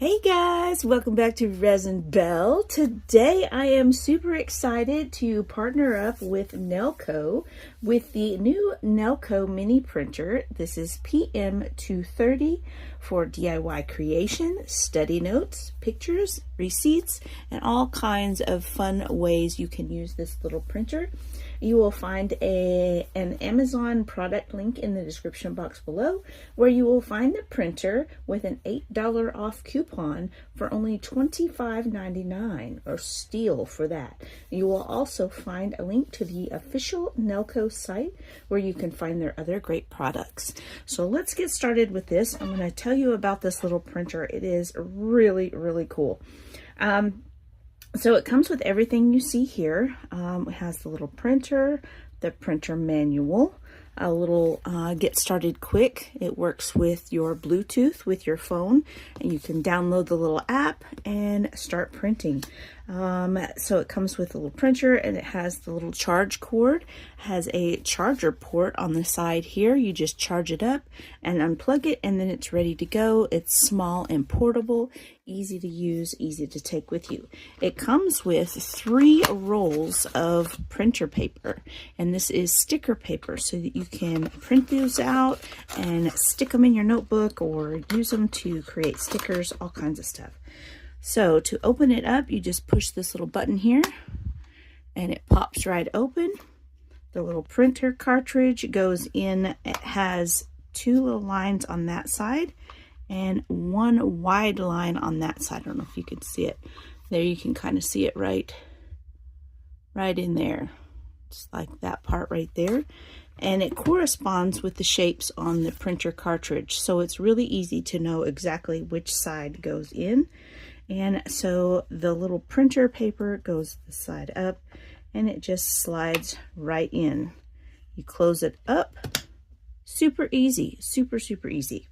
Hey guys, welcome back to Resin Bell. Today I am super excited to partner up with Nelko with the new Nelko mini printer. This is PM230 for DIY creation, study notes, pictures, receipts, and all kinds of fun ways you can use this little printer. You will find an Amazon product link in the description box below, where you will find the printer with an $8 off coupon for only $25.99, or steal for that. You will also find a link to the official Nelko site where you can find their other great products. So let's get started with this. I'm going to tell you about this little printer. It is really, really cool. So it comes with everything you see here. It has the little printer, the printer manual, a little get started quick. It works with your Bluetooth with your phone, and you can download the little app and start printing. So it comes with a little printer, and it has the little charge cord, has a charger port on the side here. You just charge it up and unplug it, and then it's ready to go. It's small and portable, easy to use, easy to take with you. It comes with 3 rolls of printer paper, and this is sticker paper, so that you can print those out and stick them in your notebook or use them to create stickers, all kinds of stuff. So to open it up, you just push this little button here and it pops right open. The little printer cartridge goes in. It has 2 little lines on that side and 1 wide line on that side. I don't know if you can see it. There, you can kind of see it right in there. Just like that part right there. And it corresponds with the shapes on the printer cartridge. So it's really easy to know exactly which side goes in. And so the little printer paper goes the side up, and it just slides right in. You close it up. Super easy, super easy.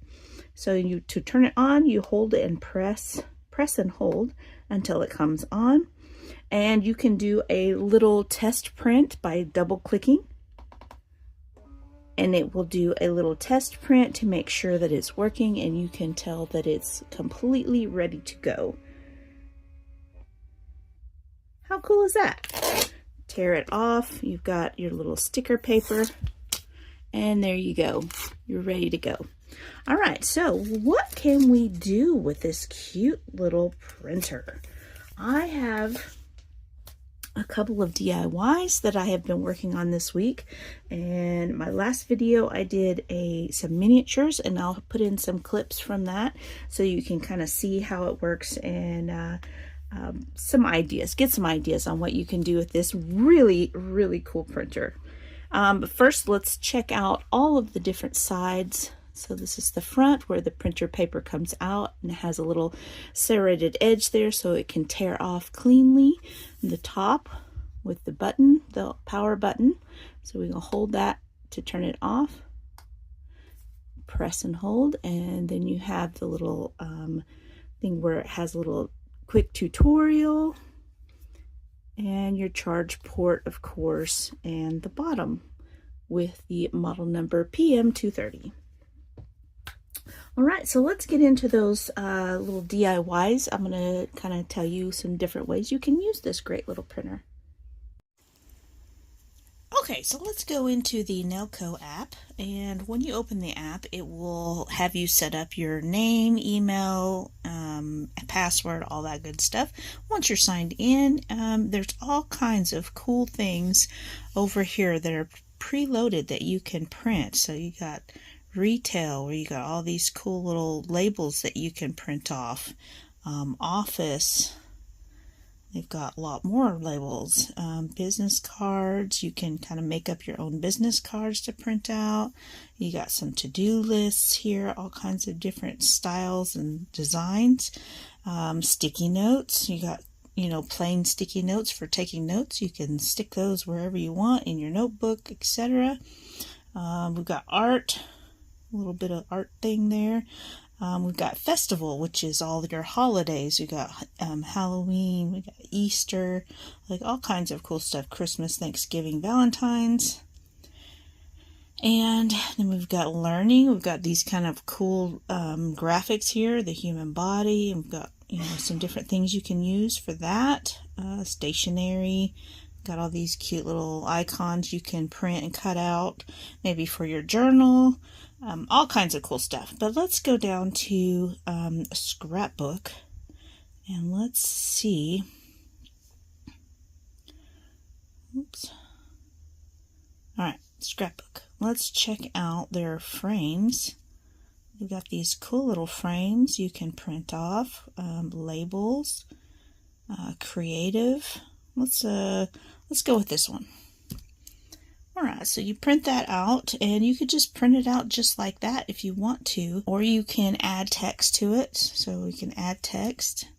So to turn it on, you hold it and press and hold until it comes on. And you can do a little test print by double clicking. And it will do a little test print to make sure that it's working, and you can tell that it's completely ready to go. How cool is that? Tear it off. You've got your little sticker paper, and there you go. You're ready to go. All right, so what can we do with this cute little printer? I have a couple of DIYs that I have been working on this week, and my last video I did some miniatures, and I'll put in some clips from that so you can kind of see how it works and get some ideas on what you can do with this really cool printer. But first, let's check out all of the different sides. So this is the front where the printer paper comes out, and it has a little serrated edge there so it can tear off cleanly. The top with the button, the power button. So we're going to hold that to turn it off. Press and hold, and then you have the little thing where it has a little quick tutorial, and your charge port, of course, and the bottom with the model number PM230. All right, so let's get into those little DIYs. I'm going to kind of tell you some different ways you can use this great little printer. Okay, so let's go into the Nelko app, and when you open the app, it will have you set up your name, email, password, all that good stuff. Once you're signed in, there's all kinds of cool things over here that are preloaded that you can print. So you got retail, where you got all these cool little labels that you can print off. Office, they've got a lot more labels. Business cards, you can kind of make up your own business cards to print out. You got some to-do lists here, all kinds of different styles and designs. Sticky notes, you got plain sticky notes for taking notes. You can stick those wherever you want in your notebook, etc. We've got art, a little bit of art thing there. We've got festival, which is all your holidays. We got Halloween, we got Easter, like all kinds of cool stuff. Christmas, Thanksgiving, Valentine's. And then we've got learning. We've got these kind of cool graphics here, the human body. We've got, some different things you can use for that. Stationery. Got all these cute little icons you can print and cut out, maybe for your journal. All kinds of cool stuff. But let's go down to a scrapbook and let's see. Oops. All right, scrapbook. Let's check out their frames. We've got these cool little frames you can print off, labels, creative. Let's go with this one. All right, so you print that out, and you could just print it out just like that if you want to, or you can add text to it. So we can add text,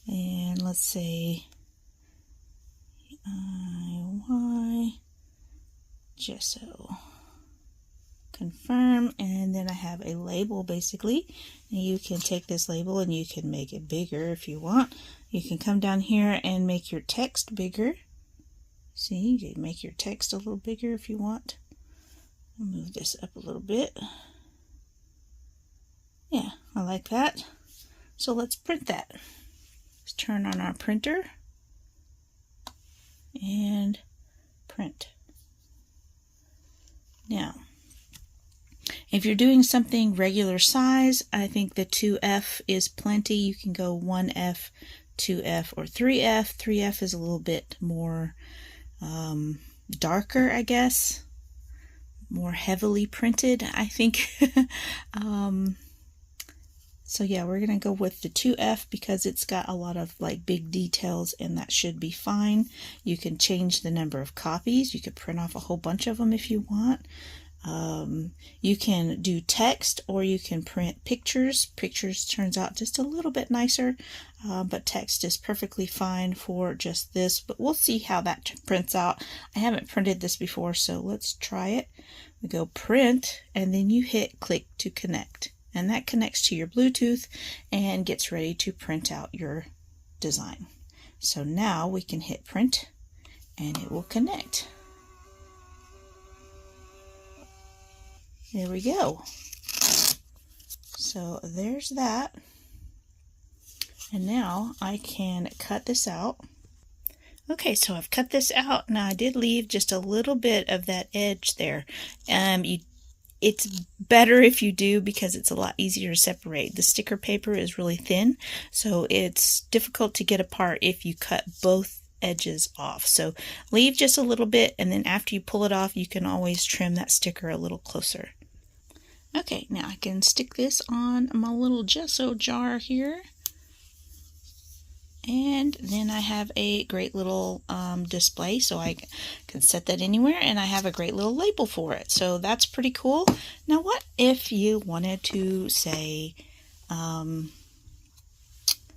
and let's say IY gesso. Confirm, and then I have a label basically, and you can take this label and you can make it bigger if you want. You can come down here and make your text bigger. See, you can make your text a little bigger if you want. I'll move this up a little bit. Yeah, I like that. So let's print that. Let's turn on our printer and print. Now, if you're doing something regular size, I think the 2F is plenty. You can go 1F, 2F, or 3F. 3F is a little bit more darker, I guess. More heavily printed, I think. So yeah, we're going to go with the 2F because it's got a lot of like big details, and that should be fine. You can change the number of copies. You could print off a whole bunch of them if you want. You can do text, or you can print pictures. Pictures turns out just a little bit nicer, but text is perfectly fine for just this, but we'll see how that prints out. I haven't printed this before, so let's try it. We go print, and then you hit click to connect, and that connects to your Bluetooth and gets ready to print out your design. So now we can hit print and it will connect. There we go. So there's that. And now I can cut this out. Okay, so I've cut this out. Now I did leave just a little bit of that edge there. It's better if you do, because it's a lot easier to separate. The sticker paper is really thin, so it's difficult to get apart if you cut both edges off. So leave just a little bit, and then after you pull it off, you can always trim that sticker a little closer. Okay, now I can stick this on my little gesso jar here. And then I have a great little display, so I can set that anywhere, and I have a great little label for it. So that's pretty cool. Now what if you wanted to, say,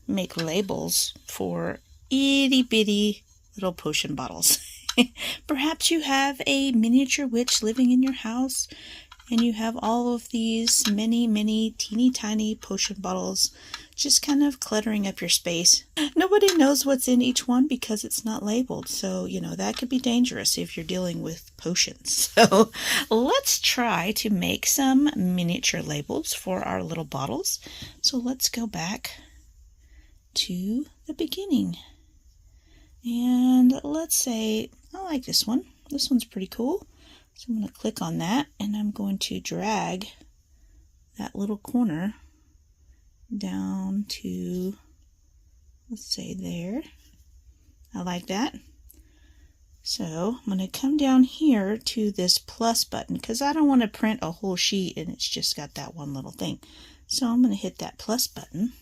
make labels for itty bitty little potion bottles? Perhaps you have a miniature witch living in your house, and you have all of these many teeny tiny potion bottles just kind of cluttering up your space. Nobody knows what's in each one because it's not labeled. So, that could be dangerous if you're dealing with potions. So let's try to make some miniature labels for our little bottles. So let's go back to the beginning. And let's say, I like this one. This one's pretty cool. So I'm going to click on that, and I'm going to drag that little corner down to, let's say there. I like that. So I'm going to come down here to this plus button, because I don't want to print a whole sheet and it's just got that one little thing. So I'm going to hit that plus button,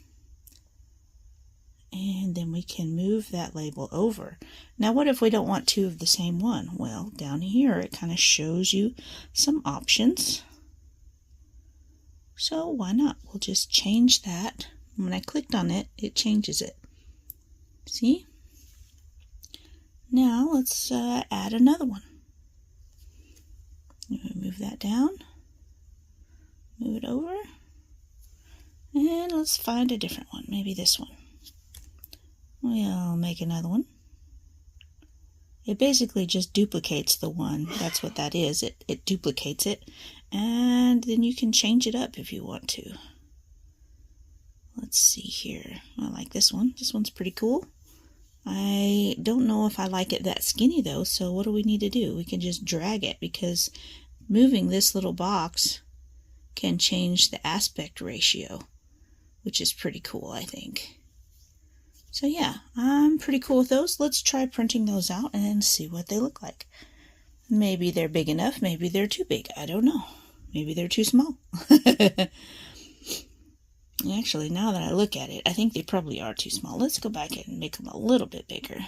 and then we can move that label over. Now what if we don't want two of the same one? Well, down here it kind of shows you some options. So why not? We'll just change that. When I clicked on it, it changes it. See? Now let's add another one. Move that down. Move it over. And let's find a different one. Maybe this one. We'll make another one. It basically just duplicates the one. That's what that is. It duplicates it, and then you can change it up if you want to. Let's see here. I like this one. This one's pretty cool. I don't know if I like it that skinny though, so what do we need to do? We can just drag it, because moving this little box can change the aspect ratio, which is pretty cool, I think. So yeah, I'm pretty cool with those. Let's try printing those out and see what they look like. Maybe they're big enough, maybe they're too big. I don't know. Maybe they're too small. Actually, now that I look at it, I think they probably are too small. Let's go back and make them a little bit bigger.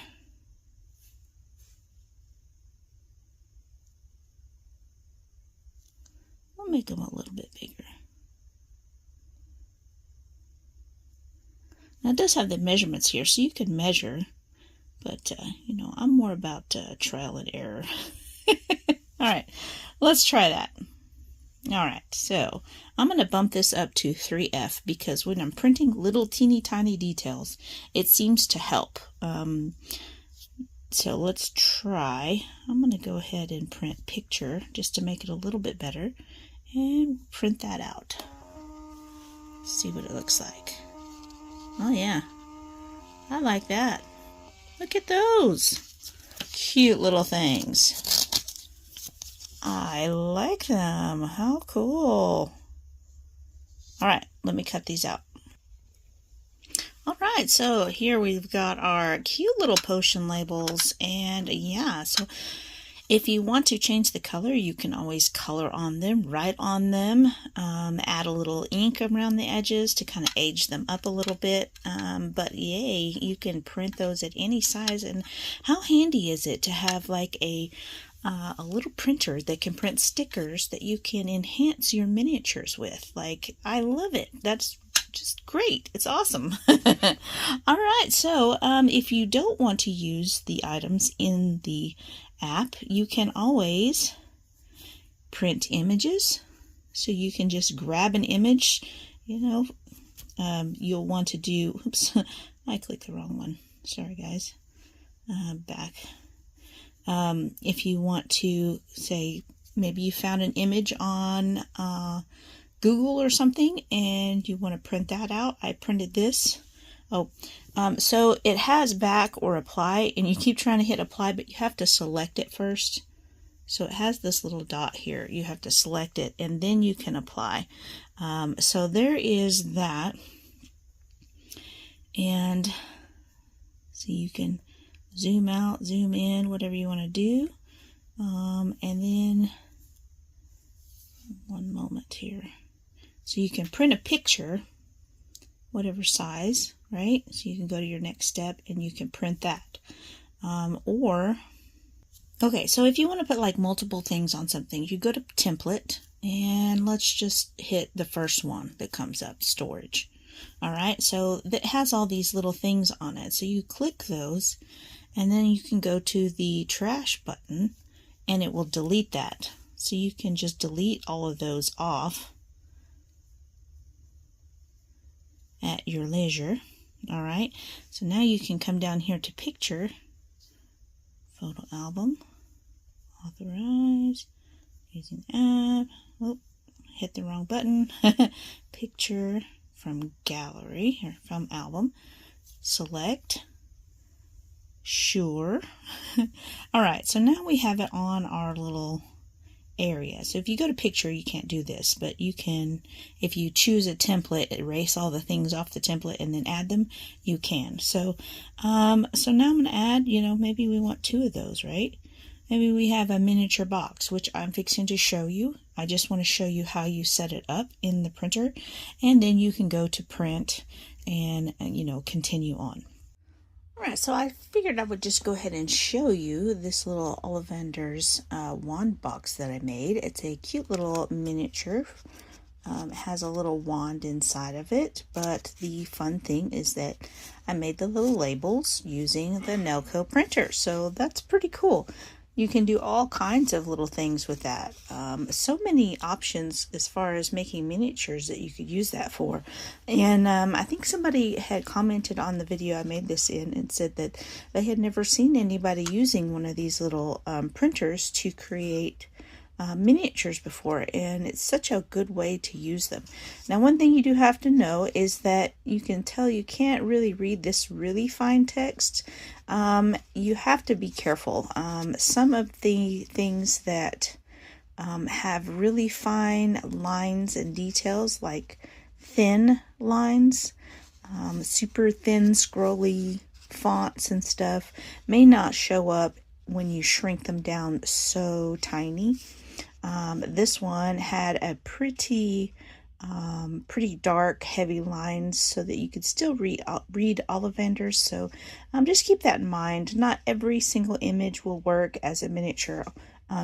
We'll make them a little bit bigger. Now it does have the measurements here, so you can measure, but you know, I'm more about trial and error. Alright, let's try that. Alright, so I'm going to bump this up to 3F, because when I'm printing little teeny tiny details, it seems to help. So let's try. I'm going to go ahead and print picture just to make it a little bit better, and print that out. See what it looks like. Oh yeah, I like that. Look at those cute little things. I like them. How cool. Alright, let me cut these out. Alright, so here we've got our cute little potion labels, and yeah, so if you want to change the color, you can always color on them, write on them, add a little ink around the edges to kind of age them up a little bit. But yay, you can print those at any size. And how handy is it to have like a little printer that can print stickers that you can enhance your miniatures with? Like, I love it. That's just great. It's awesome. All right, so if you don't want to use the items in the app, you can always print images. So you can just grab an image, you know, you'll want to do, oops, I clicked the wrong one. Sorry guys. Back. If you want to say, maybe you found an image on Google or something and you want to print that out. I printed this. So it has back or apply, and you keep trying to hit apply, but you have to select it first. So it has this little dot here. You have to select it and then you can apply. So there is that. And so you can zoom out, zoom in, whatever you want to do. And then one moment here. So you can print a picture, whatever size, right? So you can go to your next step and you can print that. Okay, so if you want to put like multiple things on something, you go to template and let's just hit the first one that comes up, storage. All right, so that has all these little things on it. So you click those and then you can go to the trash button and it will delete that. So you can just delete all of those off at your leisure. All right, so now you can come down here to picture, photo album, authorize, using app, oh, hit the wrong button, picture from gallery, or from album, select, sure. All right, so now we have it on our little area. So if you go to picture, you can't do this, but you can, if you choose a template, erase all the things off the template and then add them, you can. So so now I'm going to add, you know, maybe we want 2 of those, right? Maybe we have a miniature box, which I'm fixing to show you. I just want to show you how you set it up in the printer, and then you can go to print and you know, continue on. Alright, so I figured I would just go ahead and show you this little Ollivander's wand box that I made. It's a cute little miniature. It has a little wand inside of it, but the fun thing is that I made the little labels using the Nelko printer, so that's pretty cool. You can do all kinds of little things with that. So many options as far as making miniatures that you could use that for. And I think somebody had commented on the video I made this in and said that they had never seen anybody using one of these little printers to create miniatures before, and it's such a good way to use them. Now, one thing you do have to know is that you can tell you can't really read this really fine text. You have to be careful. Some of the things that have really fine lines and details, like thin lines, super thin scrolly fonts and stuff, may not show up when you shrink them down so tiny. This one had a pretty dark, heavy lines so that you could still read Ollivanders. So just keep that in mind. Not every single image will work as a miniature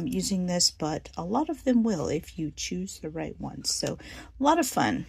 using this, but a lot of them will if you choose the right ones. So a lot of fun.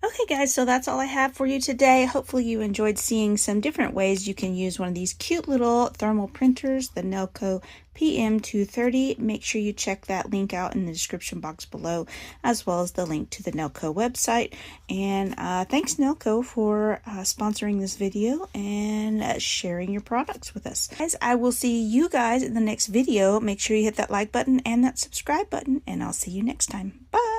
Okay guys, so that's all I have for you today. Hopefully you enjoyed seeing some different ways you can use one of these cute little thermal printers, the Nelko PM230. Make sure you check that link out in the description box below, as well as the link to the Nelko website. And thanks Nelko for sponsoring this video and sharing your products with us. Guys, I will see you guys in the next video. Make sure you hit that like button and that subscribe button, and I'll see you next time. Bye!